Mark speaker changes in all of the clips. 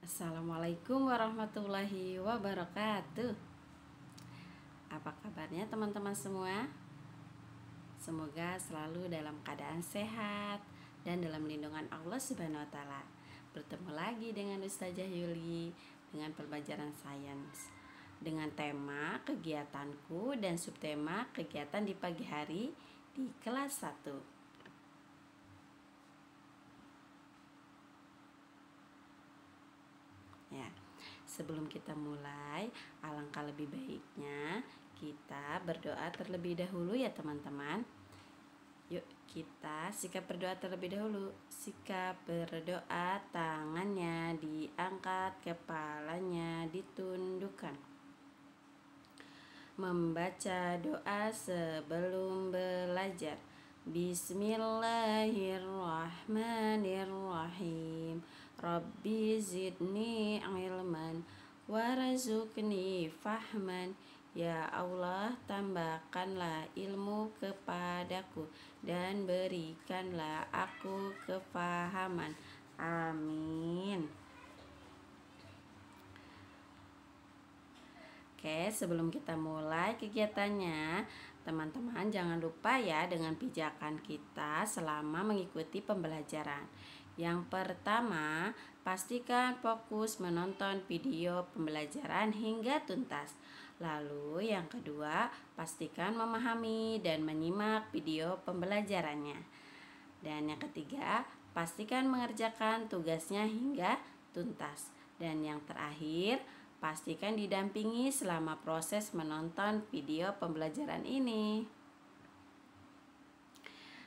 Speaker 1: Assalamualaikum warahmatullahi wabarakatuh. Apa kabarnya teman-teman semua? Semoga selalu dalam keadaan sehat dan dalam lindungan Allah Subhanahu wa taala. Bertemu lagi dengan Ustazah Yuli dengan pembelajaran sains dengan tema kegiatanku dan subtema kegiatan di pagi hari di kelas 1. Ya, sebelum kita mulai, alangkah lebih baiknya kita berdoa terlebih dahulu ya teman-teman. Yuk kita sikap berdoa terlebih dahulu. Sikap berdoa, tangannya diangkat, kepalanya ditundukkan. Membaca doa sebelum belajar. Bismillahirrahmanirrahim. Rabbi zidni ilman warzuqni fahman. Ya Allah, tambahkanlah ilmu kepadaku dan berikanlah aku kefahaman. Amin. Oke, sebelum kita mulai kegiatannya, teman-teman jangan lupa ya dengan pijakan kita selama mengikuti pembelajaran. Yang pertama, pastikan fokus menonton video pembelajaran hingga tuntas. Lalu yang kedua, pastikan memahami dan menyimak video pembelajarannya. Dan yang ketiga, pastikan mengerjakan tugasnya hingga tuntas. Dan yang terakhir, pastikan didampingi selama proses menonton video pembelajaran ini.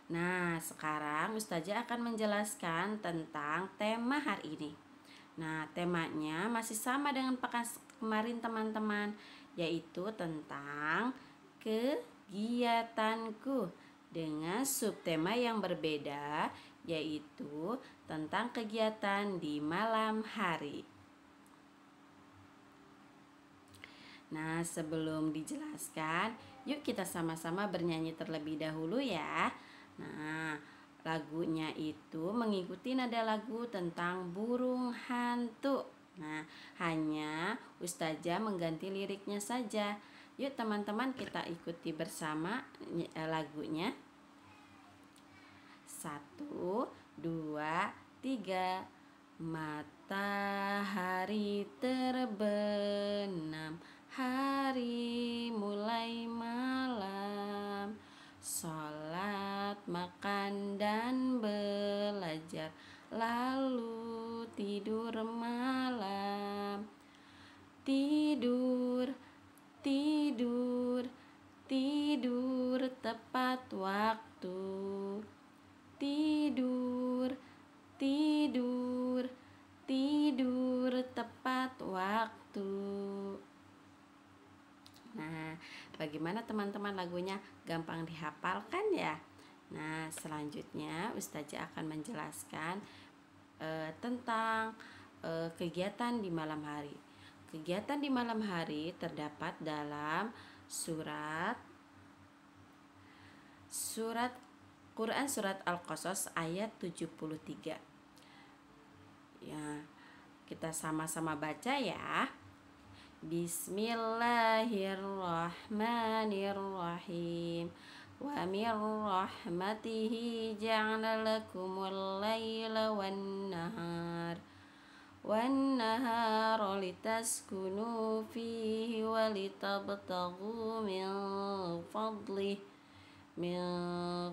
Speaker 1: Nah, sekarang Ustazah akan menjelaskan tentang tema hari ini. Nah, temanya masih sama dengan pekan kemarin teman-teman, yaitu tentang kegiatanku dengan subtema yang berbeda, yaitu tentang kegiatan di malam hari. Nah, sebelum dijelaskan, yuk kita sama-sama bernyanyi terlebih dahulu ya. Nah, lagunya itu mengikuti nada lagu tentang burung hantu. Nah, hanya Ustazah mengganti liriknya saja. Yuk teman-teman kita ikuti bersama lagunya. 1, 2, 3. Matahari terbenam, hari mulai malam. Sholat, makan dan belajar, lalu tidur malam. Tidur, tidur, tidur tepat waktu. Tidur, tidur, tidur tepat waktu. Nah, bagaimana teman-teman lagunya? Gampang dihafalkan ya? Nah, selanjutnya Ustazah akan menjelaskan tentang kegiatan di malam hari. Kegiatan di malam hari terdapat dalam surat Quran surat Al-Qasas ayat 73. Ya, kita sama-sama baca ya. Bismillahirrahmanirrahim. Wa min rahmatihi ja'ala lakumul laila wan nahara litaskunu fihi wa litabtaghu min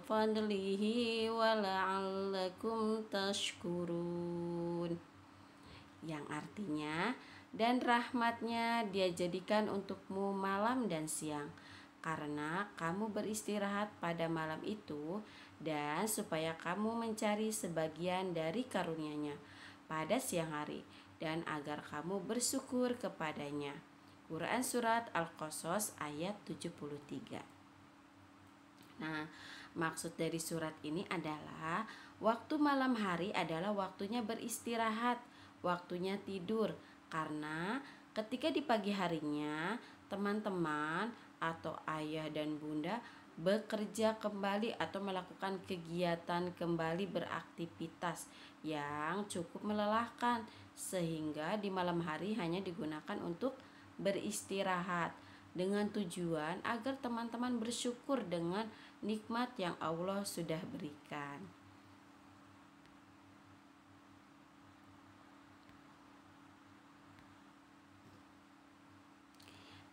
Speaker 1: fadlihi wa la'allakum tashkurun. Yang artinya, dan rahmatnya dia jadikan untukmu malam dan siang, karena kamu beristirahat pada malam itu, dan supaya kamu mencari sebagian dari karunia-Nya pada siang hari, dan agar kamu bersyukur kepadanya. Quran surat Al-Qasas ayat 73. Nah, maksud dari surat ini adalah waktu malam hari adalah waktunya beristirahat, waktunya tidur. Karena ketika di pagi harinya teman-teman atau ayah dan bunda bekerja kembali atau melakukan kegiatan kembali beraktivitas yang cukup melelahkan, sehingga di malam hari hanya digunakan untuk beristirahat dengan tujuan agar teman-teman bersyukur dengan nikmat yang Allah sudah berikan.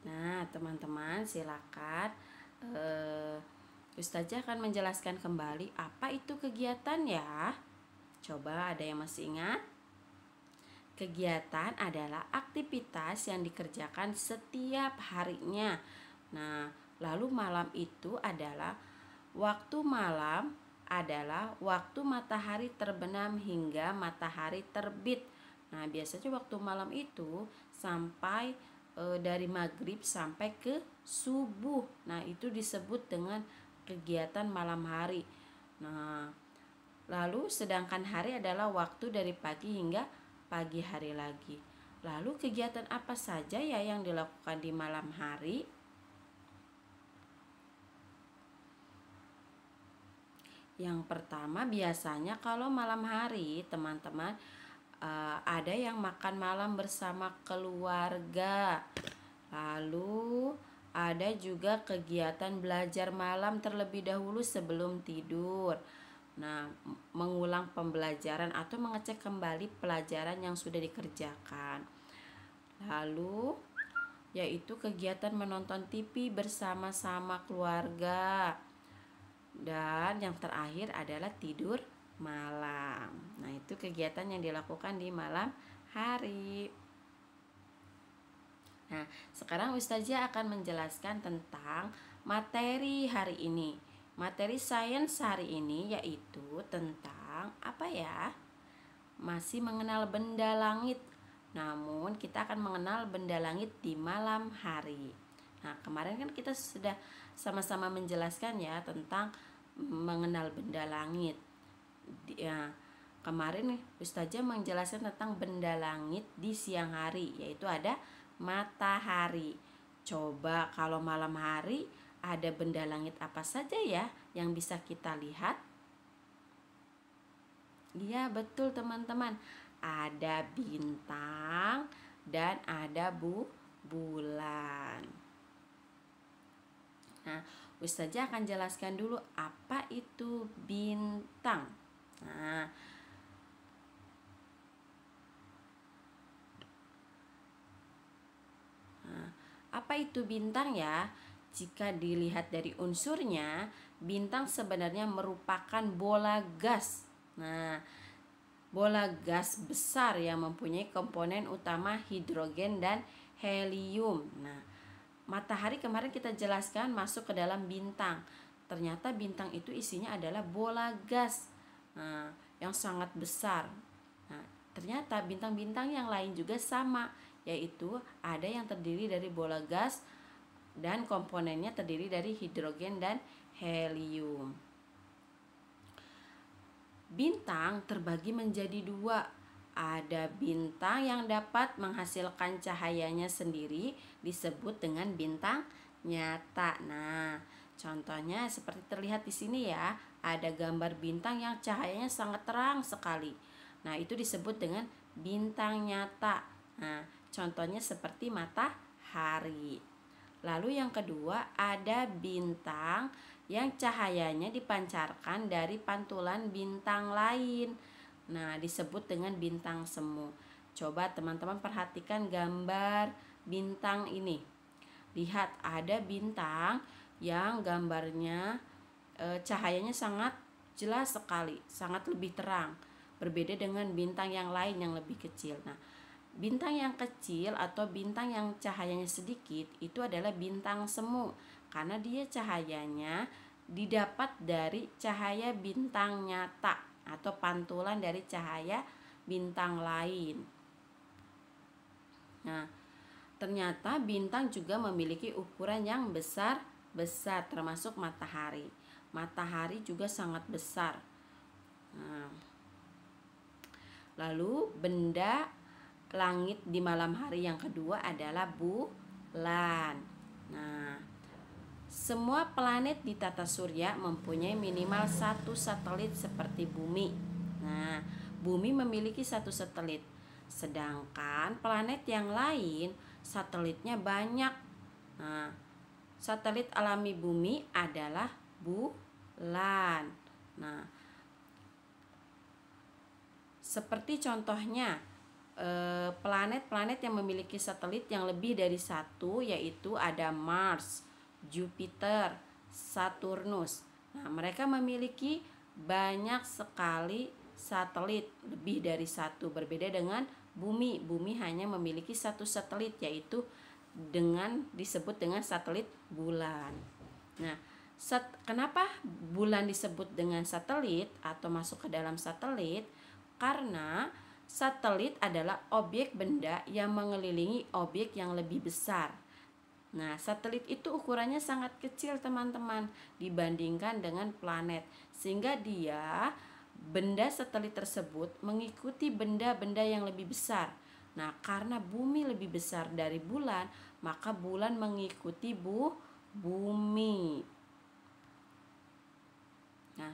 Speaker 1: Nah, teman-teman silakan Ustazah akan menjelaskan kembali apa itu kegiatan ya. Coba ada yang masih ingat? Kegiatan adalah aktivitas yang dikerjakan setiap harinya. Nah, lalu malam itu adalah waktu matahari terbenam hingga matahari terbit. Nah, biasanya waktu malam itu sampai dari maghrib sampai ke subuh. Nah, itu disebut dengan kegiatan malam hari. Nah, lalu sedangkan hari adalah waktu dari pagi hingga pagi hari lagi. Lalu kegiatan apa saja ya yang dilakukan di malam hari? Yang pertama, biasanya kalau malam hari teman-teman ada yang makan malam bersama keluarga. Lalu ada juga kegiatan belajar malam terlebih dahulu sebelum tidur. Nah, mengulang pembelajaran atau mengecek kembali pelajaran yang sudah dikerjakan. Lalu yaitu kegiatan menonton TV bersama-sama keluarga. Dan yang terakhir adalah tidur malam. Nah, itu kegiatan yang dilakukan di malam hari. Nah, sekarang Ustazah akan menjelaskan tentang materi hari ini. Materi sains hari ini yaitu tentang apa ya? Masih mengenal benda langit. Namun kita akan mengenal benda langit di malam hari. Nah, kemarin kan kita sudah sama-sama menjelaskan ya tentang mengenal benda langit. Ya, kemarin Ustazah menjelaskan tentang benda langit di siang hari, yaitu ada matahari. Coba kalau malam hari ada benda langit apa saja ya yang bisa kita lihat? Iya, betul teman-teman. Ada bintang dan ada bulan. Nah, Ustazah akan jelaskan dulu apa itu bintang. Nah, apa itu bintang ya? Jika dilihat dari unsurnya, bintang sebenarnya merupakan bola gas. Nah, bola gas besar yang mempunyai komponen utama hidrogen dan helium. Nah, matahari kemarin kita jelaskan masuk ke dalam bintang. Ternyata bintang itu isinya adalah bola gas, nah, yang sangat besar. Nah, ternyata bintang-bintang yang lain juga sama, yaitu ada yang terdiri dari bola gas dan komponennya terdiri dari hidrogen dan helium. Bintang terbagi menjadi dua. Ada bintang yang dapat menghasilkan cahayanya sendiri, disebut dengan bintang nyata. Nah, contohnya seperti terlihat di sini ya, ada gambar bintang yang cahayanya sangat terang sekali. Nah, itu disebut dengan bintang nyata. Nah, contohnya seperti matahari. Lalu yang kedua, ada bintang yang cahayanya dipancarkan dari pantulan bintang lain. Nah, disebut dengan bintang semu. Coba teman-teman perhatikan gambar bintang ini. Lihat, ada bintang yang gambarnya cahayanya sangat jelas sekali, sangat lebih terang. Berbeda dengan bintang yang lain yang lebih kecil. Nah, bintang yang kecil atau bintang yang cahayanya sedikit itu adalah bintang semu, karena dia cahayanya didapat dari cahaya bintang nyata atau pantulan dari cahaya bintang lain. Nah, ternyata bintang juga memiliki ukuran yang besar termasuk matahari. Matahari juga sangat besar. Nah, lalu benda langit di malam hari yang kedua adalah bulan. Nah, Semua planet di tata surya mempunyai minimal satu satelit seperti Bumi. Nah, Bumi memiliki satu satelit, sedangkan planet yang lain satelitnya banyak. Nah, satelit alami Bumi adalah bulan. Nah, seperti contohnya planet-planet yang memiliki satelit yang lebih dari satu, yaitu ada Mars, Jupiter, Saturnus. Nah, mereka memiliki banyak sekali satelit, lebih dari satu. Berbeda dengan Bumi. Bumi hanya memiliki satu satelit, yaitu disebut dengan satelit bulan. Nah, kenapa bulan disebut dengan satelit atau masuk ke dalam satelit? Karena satelit adalah objek benda yang mengelilingi objek yang lebih besar. Nah, satelit itu ukurannya sangat kecil, teman-teman, dibandingkan dengan planet. Sehingga benda satelit tersebut mengikuti benda-benda yang lebih besar. Nah, karena bumi lebih besar dari bulan, maka bulan mengikuti bumi. Nah,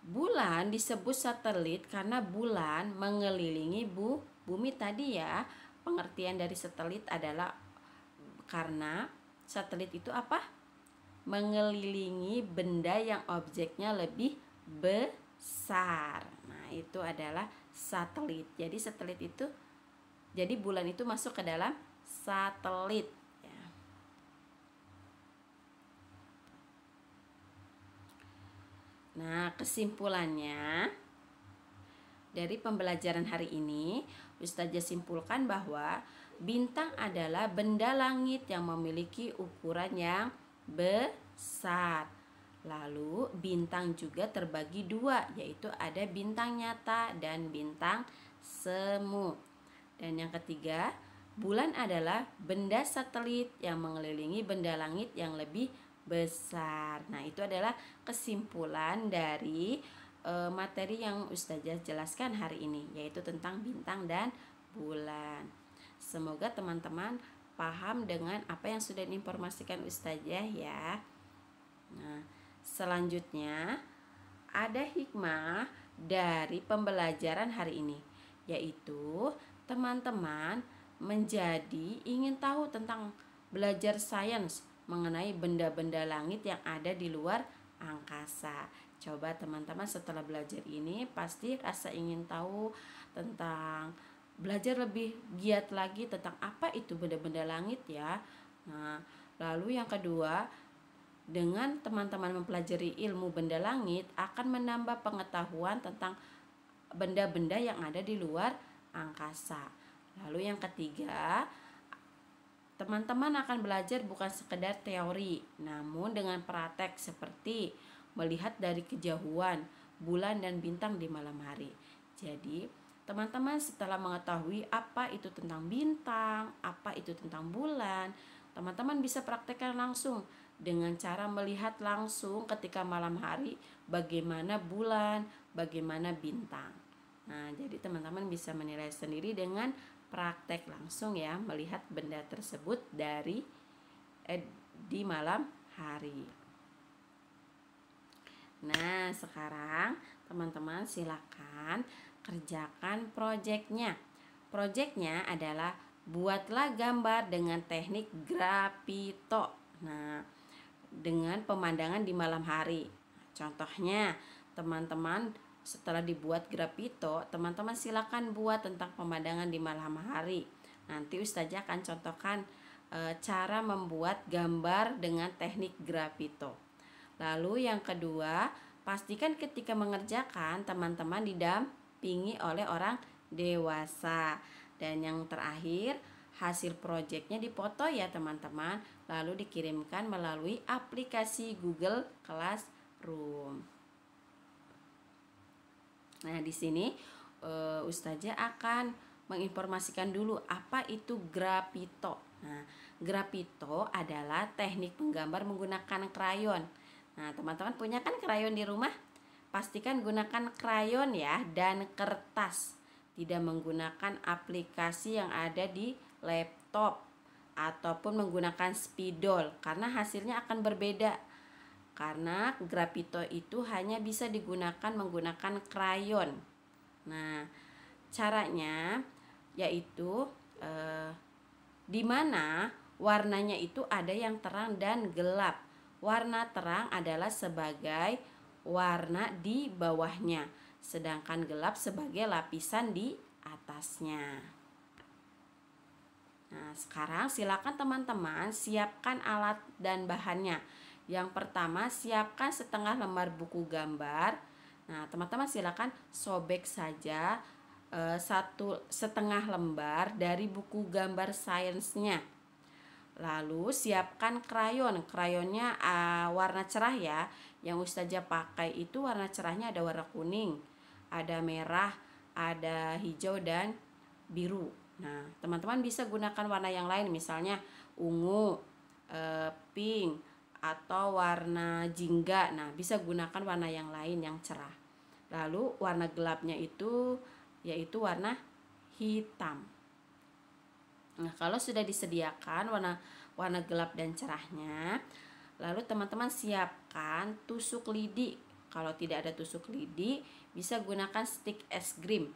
Speaker 1: bulan disebut satelit karena bulan mengelilingi bumi tadi ya. Pengertian dari satelit adalah karena satelit itu apa? Mengelilingi benda yang objeknya lebih besar. Nah, itu adalah satelit. Jadi bulan itu masuk ke dalam satelit. Nah, kesimpulannya dari pembelajaran hari ini, Ustazah simpulkan bahwa bintang adalah benda langit yang memiliki ukuran yang besar. Lalu bintang juga terbagi dua, yaitu ada bintang nyata dan bintang semu. Dan yang ketiga, bulan adalah benda satelit yang mengelilingi benda langit yang lebih besar. Nah, itu adalah kesimpulan dari materi yang Ustazah jelaskan hari ini, yaitu tentang bintang dan bulan. Semoga teman-teman paham dengan apa yang sudah diinformasikan Ustazah ya. Nah, selanjutnya ada hikmah dari pembelajaran hari ini, yaitu teman-teman menjadi ingin tahu tentang belajar sains mengenai benda-benda langit yang ada di luar angkasa. Coba teman-teman setelah belajar ini pasti rasa ingin tahu tentang, belajar lebih giat lagi tentang apa itu benda-benda langit ya. Nah, lalu yang kedua, dengan teman-teman mempelajari ilmu benda langit akan menambah pengetahuan tentang benda-benda yang ada di luar angkasa. Lalu yang ketiga, teman-teman akan belajar bukan sekedar teori, namun dengan praktek seperti melihat dari kejauhan bulan dan bintang di malam hari. Jadi, teman-teman setelah mengetahui apa itu tentang bintang, apa itu tentang bulan, teman-teman bisa praktekkan langsung dengan cara melihat langsung ketika malam hari bagaimana bulan, bagaimana bintang. Nah, jadi teman-teman bisa menilai sendiri dengan praktek langsung ya, melihat benda tersebut di malam hari. Nah, sekarang teman-teman silakan kerjakan proyeknya. Proyeknya adalah buatlah gambar dengan teknik grafito. Nah, dengan pemandangan di malam hari. Contohnya, teman-teman setelah dibuat grafito, teman-teman silakan buat tentang pemandangan di malam hari. Nanti Ustazah akan contohkan cara membuat gambar dengan teknik grafito. Lalu yang kedua, pastikan ketika mengerjakan teman-teman didampingi oleh orang dewasa. Dan yang terakhir, hasil proyeknya dipoto ya teman-teman, lalu dikirimkan melalui aplikasi Google Classroom. Nah, di sini Ustazah akan menginformasikan dulu apa itu grafito. Nah, grafito adalah teknik menggambar menggunakan krayon. Nah, teman-teman punya kan krayon di rumah? Pastikan gunakan krayon ya dan kertas. Tidak menggunakan aplikasi yang ada di laptop. ataupun menggunakan spidol karena hasilnya akan berbeda. Karena grafito itu hanya bisa digunakan menggunakan krayon. Nah, caranya yaitu di mana warnanya itu ada yang terang dan gelap. Warna terang adalah sebagai warna di bawahnya, sedangkan gelap sebagai lapisan di atasnya. Nah, sekarang silakan teman-teman siapkan alat dan bahannya. Yang pertama, siapkan setengah lembar buku gambar. Nah, teman-teman silakan sobek saja satu setengah lembar dari buku gambar sainsnya. Lalu siapkan krayon. Krayonnya warna cerah ya. Yang Ustazah pakai itu warna cerahnya ada warna kuning, ada merah, ada hijau dan biru. Nah, teman-teman bisa gunakan warna yang lain, misalnya ungu, pink, atau warna jingga. Nah, bisa gunakan warna yang lain yang cerah. Lalu warna gelapnya itu yaitu warna hitam. Nah, kalau sudah disediakan warna gelap dan cerahnya, lalu teman-teman siapkan tusuk lidi. Kalau tidak ada tusuk lidi, bisa gunakan stik es krim.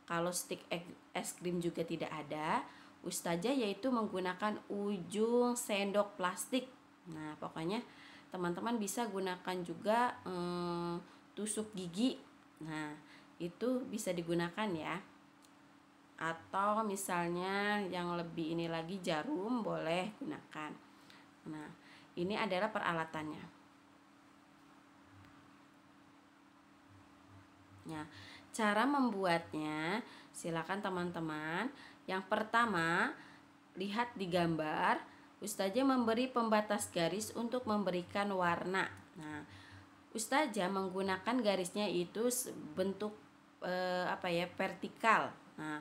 Speaker 1: Kalau stik es krim juga tidak ada, Ustazah yaitu menggunakan ujung sendok plastik. Nah, pokoknya teman-teman bisa gunakan juga tusuk gigi. Nah, itu bisa digunakan ya. Atau misalnya yang lebih ini lagi jarum boleh gunakan. Nah, ini adalah peralatannya. Nah, cara membuatnya silakan teman-teman. Yang pertama, lihat di gambar, Ustazah memberi pembatas garis untuk memberikan warna. Nah, Ustazah menggunakan garisnya itu bentuk vertikal. Nah,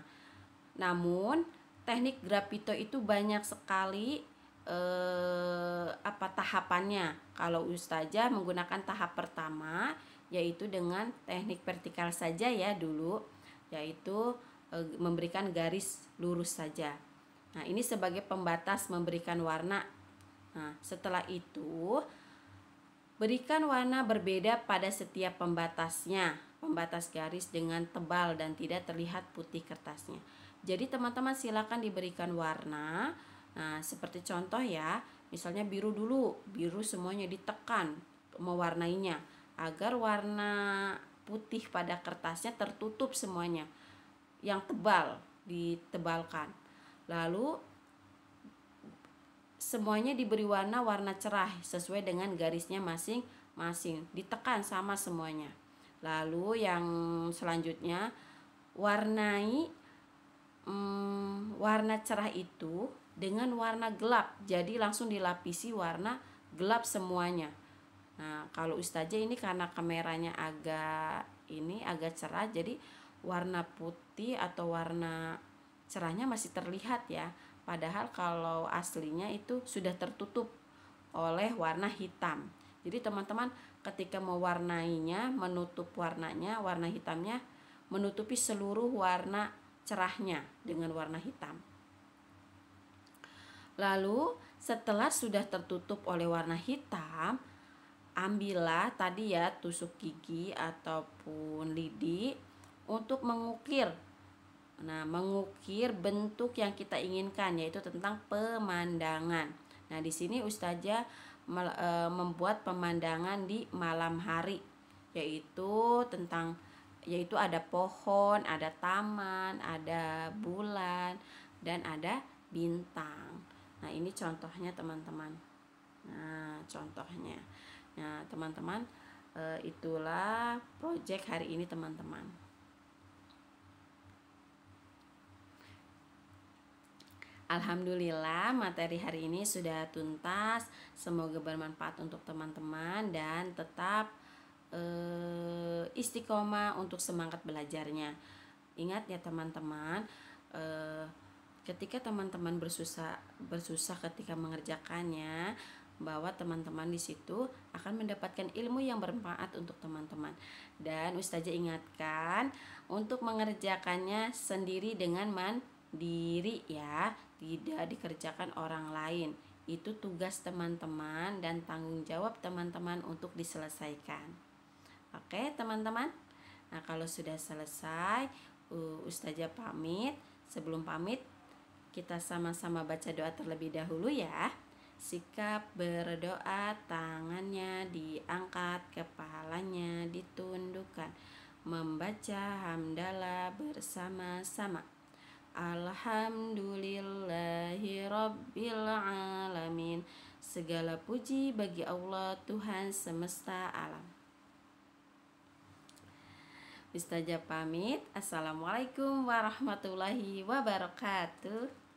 Speaker 1: namun teknik grafito itu banyak sekali tahapannya. Kalau Ustazah menggunakan tahap pertama yaitu dengan teknik vertikal saja ya dulu, yaitu memberikan garis lurus saja. Nah, ini sebagai pembatas memberikan warna. Nah, setelah itu berikan warna berbeda pada setiap pembatasnya. Pembatas garis dengan tebal dan tidak terlihat putih kertasnya. Jadi teman-teman silakan diberikan warna. Nah, seperti contoh ya, misalnya biru dulu, biru semuanya ditekan mewarnainya agar warna putih pada kertasnya tertutup semuanya. Yang tebal ditebalkan. Lalu semuanya diberi warna cerah sesuai dengan garisnya masing-masing. Ditekan sama semuanya. Lalu yang selanjutnya warnai warna cerah itu dengan warna gelap. Jadi langsung dilapisi warna gelap semuanya. Nah, kalau Ustazah ini karena kameranya agak cerah, jadi warna putih atau warna cerahnya masih terlihat ya. Padahal kalau aslinya itu sudah tertutup oleh warna hitam. Jadi teman-teman ketika mewarnainya, menutup warnanya, warna hitamnya menutupi seluruh warna cerahnya dengan warna hitam. Lalu setelah sudah tertutup oleh warna hitam, ambillah tadi ya tusuk gigi ataupun lidi untuk mengukir. Nah, mengukir bentuk yang kita inginkan, yaitu tentang pemandangan. Nah, di sini Ustazah membuat pemandangan di malam hari, yaitu ada pohon, ada taman, ada bulan, dan ada bintang. Nah, ini contohnya teman-teman. Nah, contohnya. Nah, teman-teman, itulah proyek hari ini teman-teman. Alhamdulillah materi hari ini sudah tuntas. Semoga bermanfaat untuk teman-teman dan tetap istiqomah untuk semangat belajarnya. Ingat ya teman-teman, ketika teman-teman bersusah ketika mengerjakannya, bahwa teman-teman di situ akan mendapatkan ilmu yang bermanfaat untuk teman-teman. Dan Ustazah ingatkan untuk mengerjakannya sendiri dengan mandiri ya. tidak dikerjakan orang lain. Itu tugas teman-teman dan tanggung jawab teman-teman untuk diselesaikan. Oke, teman-teman. Nah, kalau sudah selesai, Ustazah pamit. Sebelum pamit, kita sama-sama baca doa terlebih dahulu ya. Sikap berdoa, tangannya diangkat, kepalanya ditundukkan. Membaca hamdalah bersama-sama. Alhamdulillahi Rabbil Alamin. Segala puji bagi Allah, Tuhan semesta alam. Ustazah pamit. Assalamualaikum warahmatullahi wabarakatuh.